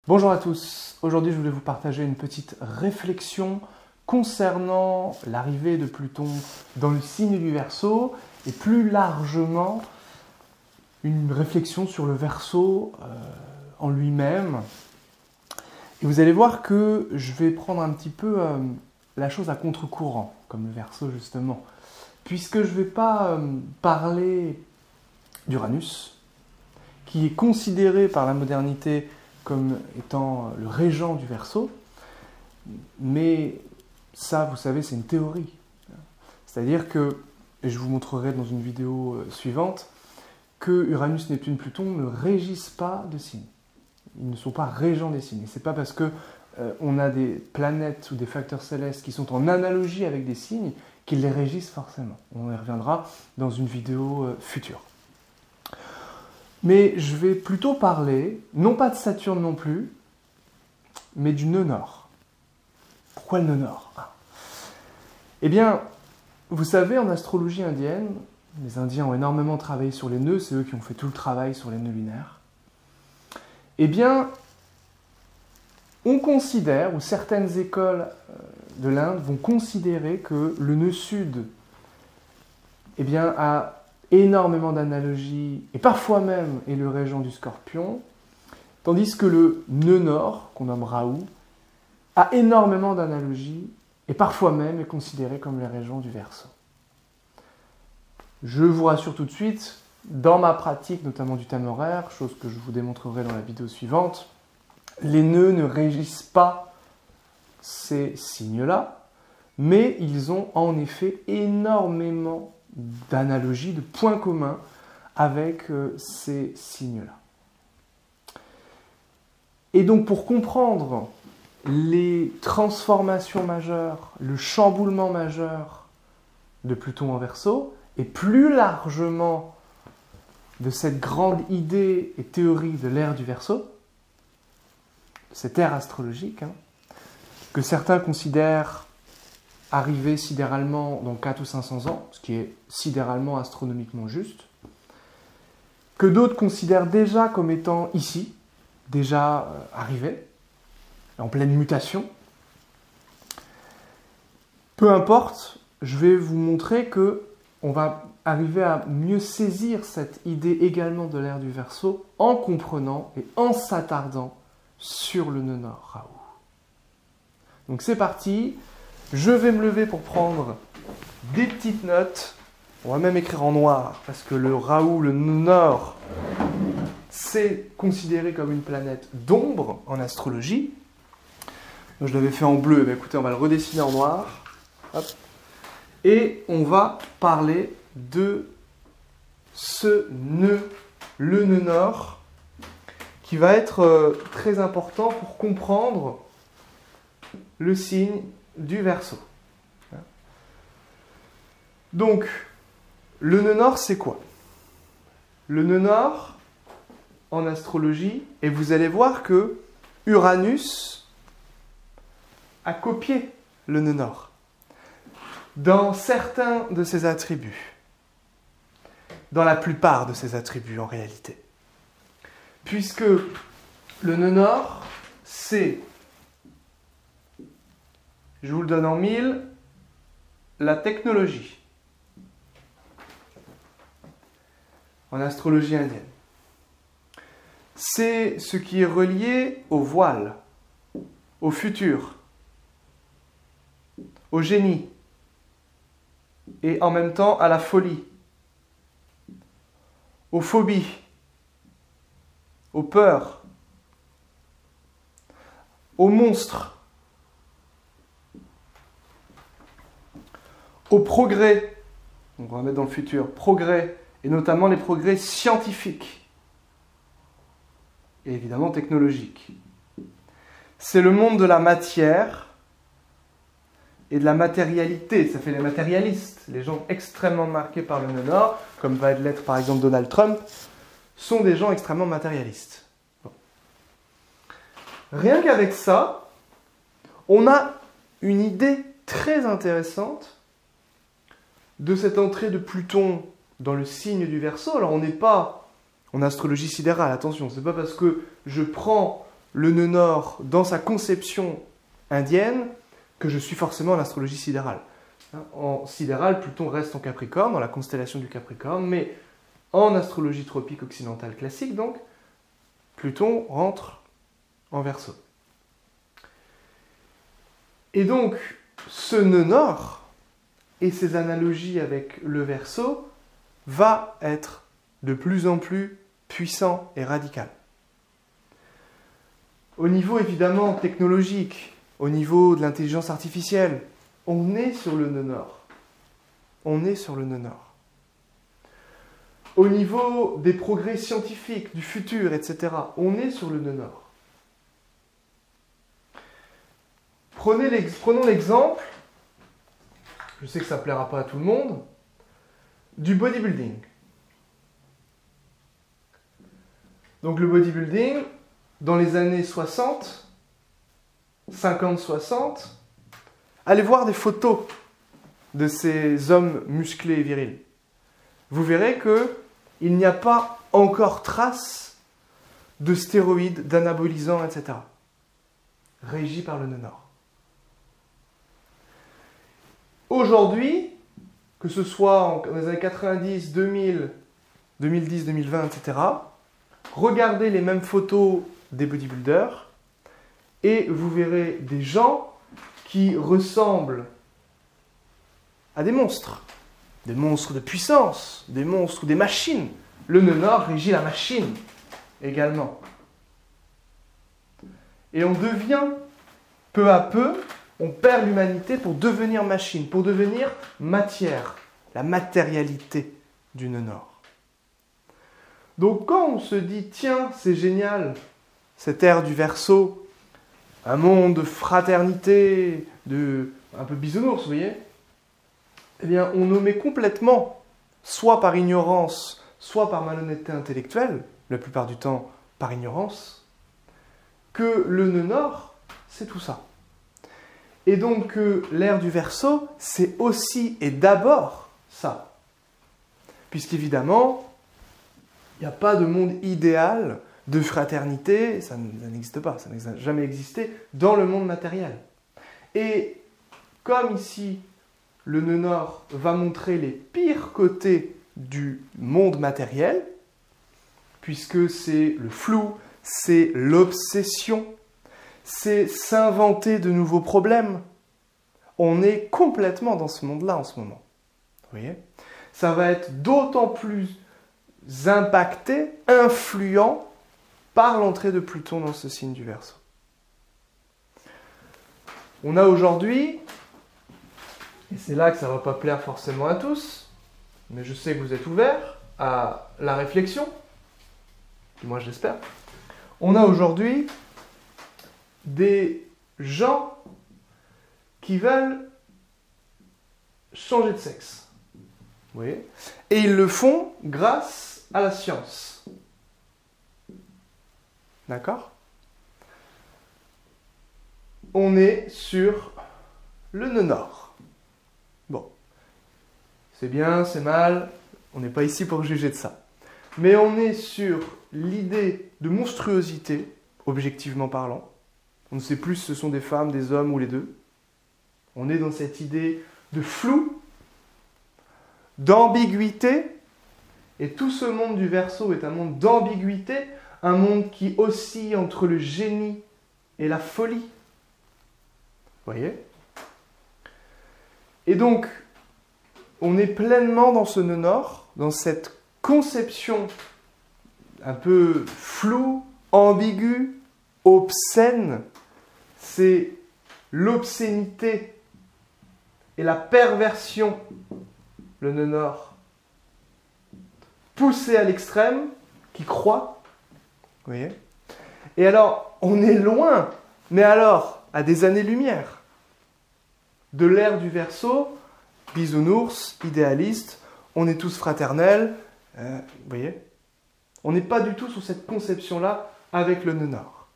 Bonjour à tous, aujourd'hui je voulais vous partager une petite réflexion concernant l'arrivée de Pluton dans le signe du Verseau et plus largement une réflexion sur le Verseau en lui-même. Et vous allez voir que je vais prendre un petit peu la chose à contre-courant, comme le Verseau justement, puisque je ne vais pas parler d'Uranus, qui est considéré par la modernité comme étant le régent du Verseau, mais ça, vous savez, c'est une théorie. C'est-à-dire que, et je vous montrerai dans une vidéo suivante, que Uranus, Neptune, Pluton ne régissent pas de signes. Ils ne sont pas régents des signes. Et c'est pas parce que on a des planètes ou des facteurs célestes qui sont en analogie avec des signes qu'ils les régissent forcément. On y reviendra dans une vidéo future. Mais je vais plutôt parler, non pas de Saturne non plus, mais du nœud nord. Pourquoi le nœud nord ? Eh bien, vous savez, en astrologie indienne, les Indiens ont énormément travaillé sur les nœuds, c'est eux qui ont fait tout le travail sur les nœuds lunaires. Eh bien, on considère, ou certaines écoles de l'Inde vont considérer que le nœud sud eh bien, a énormément d'analogies, et parfois même est le régent du Scorpion, tandis que le nœud nord, qu'on nomme Rahu, a énormément d'analogies, et parfois même est considéré comme le régent du Verseau. Je vous rassure tout de suite, dans ma pratique, notamment du thème horaire, chose que je vous démontrerai dans la vidéo suivante, les nœuds ne régissent pas ces signes-là, mais ils ont en effet énormément d'analogies, de points communs avec ces signes-là. Et donc pour comprendre les transformations majeures, le chamboulement majeur de Pluton en Verseau, et plus largement de cette grande idée et théorie de l'ère du Verseau, cette ère astrologique, que certains considèrent arriver sidéralement dans 4 ou 500 ans, ce qui est sidéralement astronomiquement juste, que d'autres considèrent déjà comme étant ici, déjà arrivé, en pleine mutation. Peu importe, je vais vous montrer que on va arriver à mieux saisir cette idée également de l'ère du Verseau en comprenant et en s'attardant sur le nœud nord, Rahu. Donc c'est parti. Je vais me lever pour prendre des petites notes. On va même écrire en noir, parce que le Rahu, le nord, c'est considéré comme une planète d'ombre en astrologie. Donc, je l'avais fait en bleu, mais écoutez, on va le redessiner en noir. Hop. Et on va parler de ce nœud, le nœud nord, qui va être très important pour comprendre le signe du Verseau. Donc, le nœud nord, c'est quoi? Le nœud nord, en astrologie, et vous allez voir que Uranus a copié le nœud nord dans certains de ses attributs, dans la plupart de ses attributs en réalité. Puisque le nœud nord, c'est, je vous le donne en mille, la technologie en astrologie indienne. C'est ce qui est relié au voile, au futur, au génie et en même temps à la folie, aux phobies, aux peurs, aux monstres, au progrès, on va mettre dans le futur, progrès, et notamment les progrès scientifiques et évidemment technologiques. C'est le monde de la matière et de la matérialité, ça fait les matérialistes, les gens extrêmement marqués par le nœud nord, comme va l'être par exemple Donald Trump, sont des gens extrêmement matérialistes. Bon. Rien qu'avec ça, on a une idée très intéressante de cette entrée de Pluton dans le signe du Verseau. Alors on n'est pas en astrologie sidérale, attention, c'est pas parce que je prends le nœud nord dans sa conception indienne que je suis forcément en astrologie sidérale. En sidérale, Pluton reste en Capricorne, dans la constellation du Capricorne, mais en astrologie tropique occidentale classique, donc, Pluton rentre en Verseau. Et donc, ce nœud nord et ses analogies avec le Verseau va être de plus en plus puissant et radical. Au niveau évidemment technologique, au niveau de l'intelligence artificielle, on est sur le nœud nord. On est sur le nœud nord. Au niveau des progrès scientifiques, du futur, etc., on est sur le nœud nord. Prenons l'exemple, je sais que ça ne plaira pas à tout le monde, du bodybuilding. Donc le bodybuilding, dans les années 60, 50-60, allez voir des photos de ces hommes musclés et virils. Vous verrez qu'il n'y a pas encore trace de stéroïdes, d'anabolisants, etc. Régis par le nœud nord. Aujourd'hui, que ce soit dans les années 90, 2000, 2010, 2020, etc., regardez les mêmes photos des bodybuilders et vous verrez des gens qui ressemblent à des monstres de puissance, des monstres ou des machines. Le nœud nord régit la machine également. Et on devient, peu à peu, on perd l'humanité pour devenir machine, pour devenir matière, la matérialité du nœud nord. Donc quand on se dit, tiens, c'est génial, cette ère du Verseau, un monde de fraternité, un peu bisounours, vous voyez, eh bien, on omet complètement, soit par ignorance, soit par malhonnêteté intellectuelle, la plupart du temps par ignorance, que le nœud nord, c'est tout ça. Et donc, l'ère du Verseau, c'est aussi et d'abord ça. Puisqu'évidemment, il n'y a pas de monde idéal de fraternité, ça n'existe pas, ça n'a jamais existé dans le monde matériel. Et comme ici, le nœud nord va montrer les pires côtés du monde matériel, puisque c'est le flou, c'est l'obsession, c'est s'inventer de nouveaux problèmes. On est complètement dans ce monde-là en ce moment. Vous voyez ? Ça va être d'autant plus impacté, influent par l'entrée de Pluton dans ce signe du Verseau. On a aujourd'hui, et c'est là que ça ne va pas plaire forcément à tous, mais je sais que vous êtes ouverts à la réflexion, moi j'espère, on a aujourd'hui des gens qui veulent changer de sexe. Vous voyez ? Et ils le font grâce à la science. D'accord ? On est sur le nœud nord. Bon. C'est bien, c'est mal, on n'est pas ici pour juger de ça. Mais on est sur l'idée de monstruosité, objectivement parlant. On ne sait plus si ce sont des femmes, des hommes ou les deux. On est dans cette idée de flou, d'ambiguïté. Et tout ce monde du Verseau est un monde d'ambiguïté, un monde qui oscille entre le génie et la folie. Vous voyez ? Et donc, on est pleinement dans ce nœud nord, dans cette conception un peu floue, ambiguë, obscène. C'est l'obscénité et la perversion, le nœud nord, poussé à l'extrême, qui croît. Vous voyez ? Et alors, on est loin, mais alors, à des années-lumière, de l'ère du Verseau, bisounours, idéaliste, on est tous fraternels, vous voyez ? On n'est pas du tout sous cette conception-là avec le nœud nord.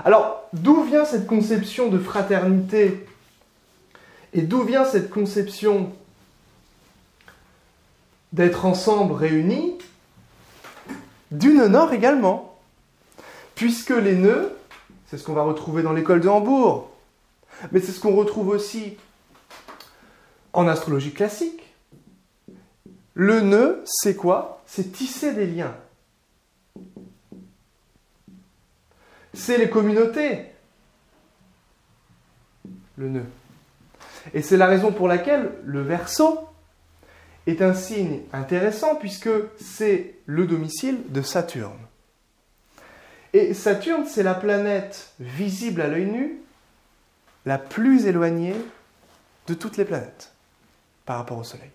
Alors, d'où vient cette conception de fraternité et d'où vient cette conception d'être ensemble réunis? Du nœud nord également. Puisque les nœuds, c'est ce qu'on va retrouver dans l'école de Hambourg, mais c'est ce qu'on retrouve aussi en astrologie classique. Le nœud, c'est quoi? C'est tisser des liens. C'est les communautés, le nœud. Et c'est la raison pour laquelle le Verseau est un signe intéressant, puisque c'est le domicile de Saturne. Et Saturne, c'est la planète visible à l'œil nu, la plus éloignée de toutes les planètes par rapport au Soleil.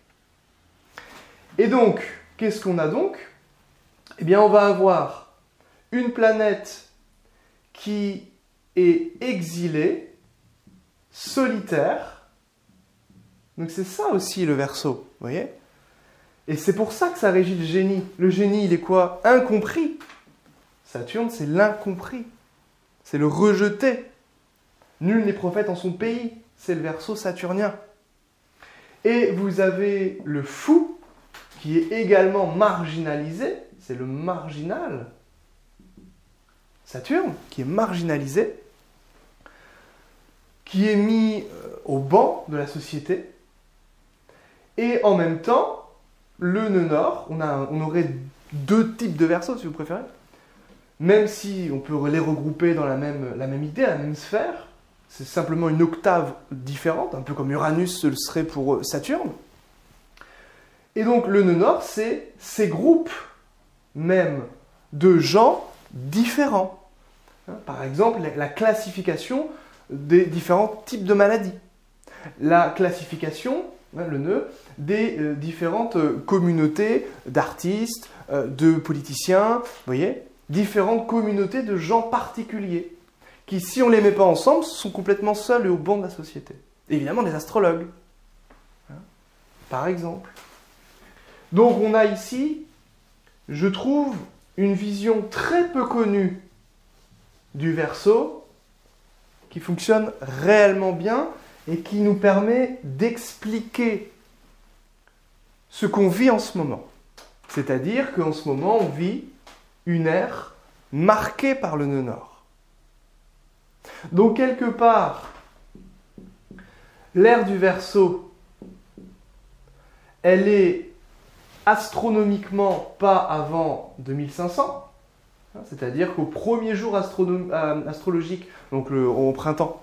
Et donc, qu'est-ce qu'on a donc? Eh bien, on va avoir une planète qui est exilée, solitaire. Donc c'est ça aussi le Verseau, vous voyez? Et c'est pour ça que ça régit le génie. Le génie, il est quoi? Incompris. Saturne, c'est l'incompris. C'est le rejeté. Nul n'est prophète en son pays. C'est le Verseau saturnien. Et vous avez le fou, qui est également marginalisé. C'est le marginal. Saturne, qui est marginalisé, qui est mis au banc de la société. Et en même temps, le nœud nord, on aurait deux types de Verseaux, si vous préférez. Même si on peut les regrouper dans la même idée, la même sphère, c'est simplement une octave différente, un peu comme Uranus le serait pour Saturne. Et donc le nœud nord, c'est ces groupes même de gens différents. Par exemple, la classification des différents types de maladies. La classification, le nœud, des différentes communautés d'artistes, de politiciens, vous voyez, différentes communautés de gens particuliers, qui, si on ne les met pas ensemble, sont complètement seuls et au banc de la société. Et évidemment, des astrologues, par exemple. Donc on a ici, je trouve, une vision très peu connue du Verseau, qui fonctionne réellement bien et qui nous permet d'expliquer ce qu'on vit en ce moment. C'est-à-dire qu'en ce moment, on vit une ère marquée par le nœud nord. Donc, quelque part, l'ère du Verseau, elle est astronomiquement pas avant 2500, c'est-à-dire qu'au premier jour astrologique, donc au printemps,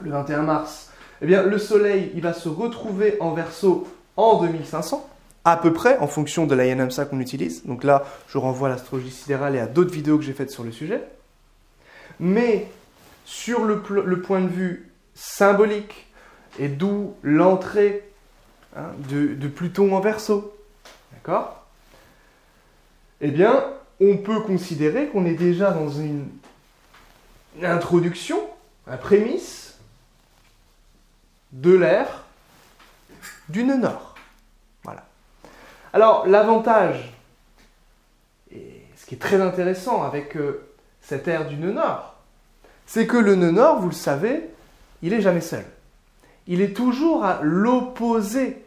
le 21 mars, eh bien, le Soleil il va se retrouver en Verseau en 2500, à peu près, en fonction de la Yanamsa qu'on utilise. Donc là, je renvoie à l'astrologie sidérale et à d'autres vidéos que j'ai faites sur le sujet. Mais sur le point de vue symbolique, et d'où l'entrée de Pluton en Verseau, d'accord? Eh bien, on peut considérer qu'on est déjà dans une introduction, un prémisse de l'ère du nœud nord. Voilà. Alors, l'avantage, et ce qui est très intéressant avec cette ère du nœud nord, c'est que le nœud nord, vous le savez, il n'est jamais seul. Il est toujours à l'opposé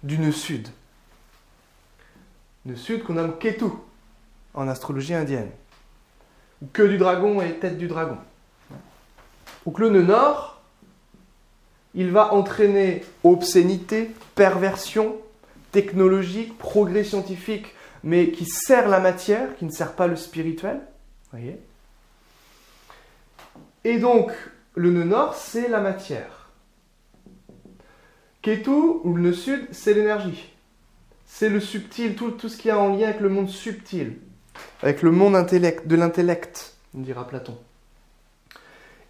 du nœud sud. Nœud sud qu'on nomme Ketu en astrologie indienne. Ou queue du dragon et tête du dragon. Donc le nœud nord, il va entraîner obscénité, perversion technologique, progrès scientifique, mais qui sert la matière, qui ne sert pas le spirituel. Voyez. Et donc, le nœud nord, c'est la matière. Ketu, ou le nœud sud, c'est l'énergie. C'est le subtil, tout ce qui a en lien avec le monde subtil, avec le monde de l'intellect, on dira Platon.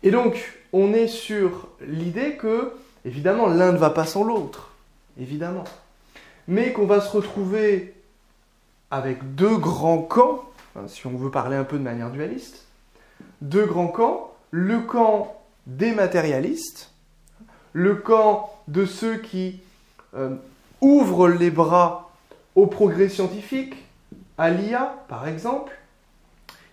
Et donc, on est sur l'idée que, évidemment, l'un ne va pas sans l'autre, évidemment, mais qu'on va se retrouver avec deux grands camps, si on veut parler un peu de manière dualiste, deux grands camps, le camp des matérialistes, le camp de ceux qui ouvrent les bras au progrès scientifique, à l'IA par exemple,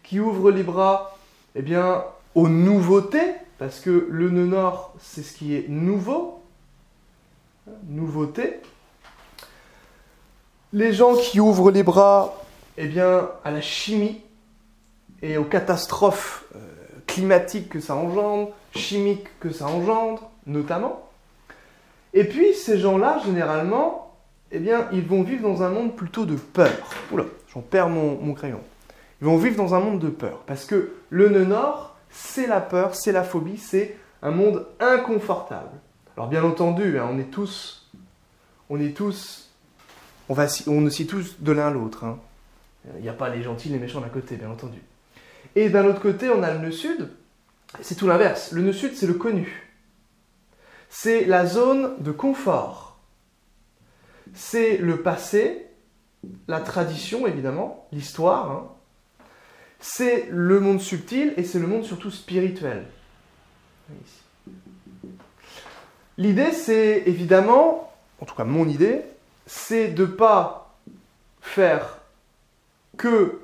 qui ouvrent les bras eh bien, aux nouveautés, parce que le nœud nord, c'est ce qui est nouveau, nouveauté. Les gens qui ouvrent les bras eh bien, à la chimie, et aux catastrophes climatiques que ça engendre, chimiques que ça engendre, notamment. Et puis, ces gens-là, généralement, eh bien, ils vont vivre dans un monde plutôt de peur. Oula, j'en perds mon crayon. Ils vont vivre dans un monde de peur. Parce que le nœud nord, c'est la peur, c'est la phobie, c'est un monde inconfortable. Alors, bien entendu, hein, on oscille tous de l'un à l'autre. Hein. Il n'y a pas les gentils, les méchants d'un côté, bien entendu. Et d'un autre côté, on a le nœud sud. C'est tout l'inverse. Le nœud sud, c'est le connu. C'est la zone de confort. C'est le passé, la tradition, évidemment, l'histoire. Hein. C'est le monde subtil et c'est le monde surtout spirituel. L'idée, c'est évidemment, en tout cas mon idée, c'est de ne pas faire que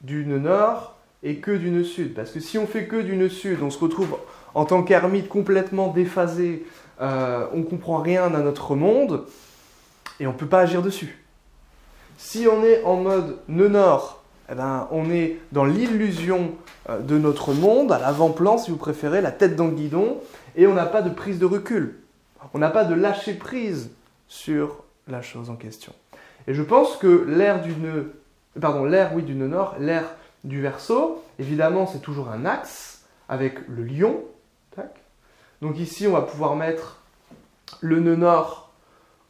du nœud nord et que du nœud sud. Parce que si on fait que du nœud sud, on se retrouve en tant qu'ermite complètement déphasé, on ne comprend rien à notre monde et on ne peut pas agir dessus. Si on est en mode nœud nord, eh ben, on est dans l'illusion de notre monde, à l'avant-plan si vous préférez, la tête dans le guidon, et on n'a pas de prise de recul. On n'a pas de lâcher prise sur la chose en question. Et je pense que l'ère du nœud nord, l'ère du Verseau, évidemment c'est toujours un axe avec le lion. Tac. Donc ici on va pouvoir mettre le nœud nord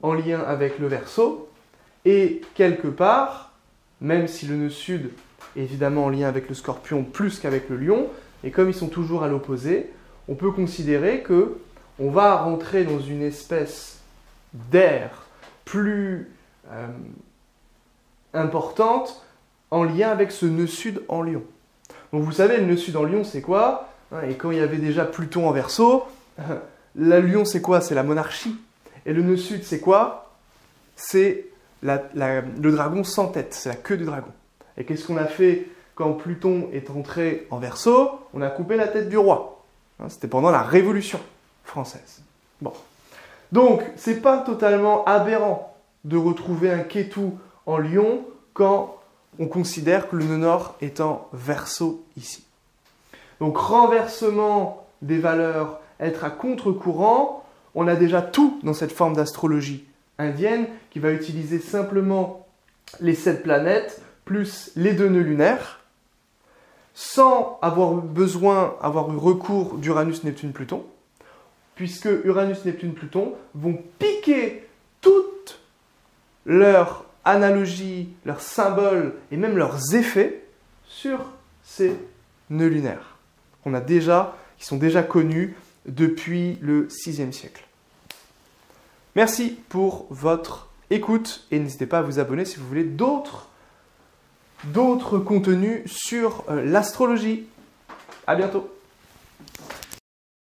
en lien avec le Verseau, et quelque part, même si le nœud sud est évidemment en lien avec le Scorpion plus qu'avec le lion, et comme ils sont toujours à l'opposé, on peut considérer que on va rentrer dans une espèce d'ère plus importante en lien avec ce nœud sud en lion. Donc vous savez, le nœud sud en lion, c'est quoi? Et quand il y avait déjà Pluton en Verseau, la lion, c'est quoi? C'est la monarchie. Et le nœud sud, c'est quoi? C'est le dragon sans tête, c'est la queue du dragon. Et qu'est-ce qu'on a fait quand Pluton est entré en Verseau? On a coupé la tête du roi. C'était pendant la Révolution française. Bon. Donc, c'est pas totalement aberrant de retrouver un Kétu en Lion quand on considère que le nœud nord est en Verseau ici. Donc, renversement des valeurs, être à contre-courant, on a déjà tout dans cette forme d'astrologie indienne qui va utiliser simplement les 7 planètes plus les 2 nœuds lunaires sans avoir eu recours d'Uranus, Neptune, Pluton, puisque Uranus, Neptune, Pluton vont piquer toutes leurs analogies, leurs symboles et même leurs effets sur ces nœuds lunaires qui sont déjà connus depuis le VIe siècle. Merci pour votre écoute et n'hésitez pas à vous abonner si vous voulez d'autres contenus sur l'astrologie. À bientôt.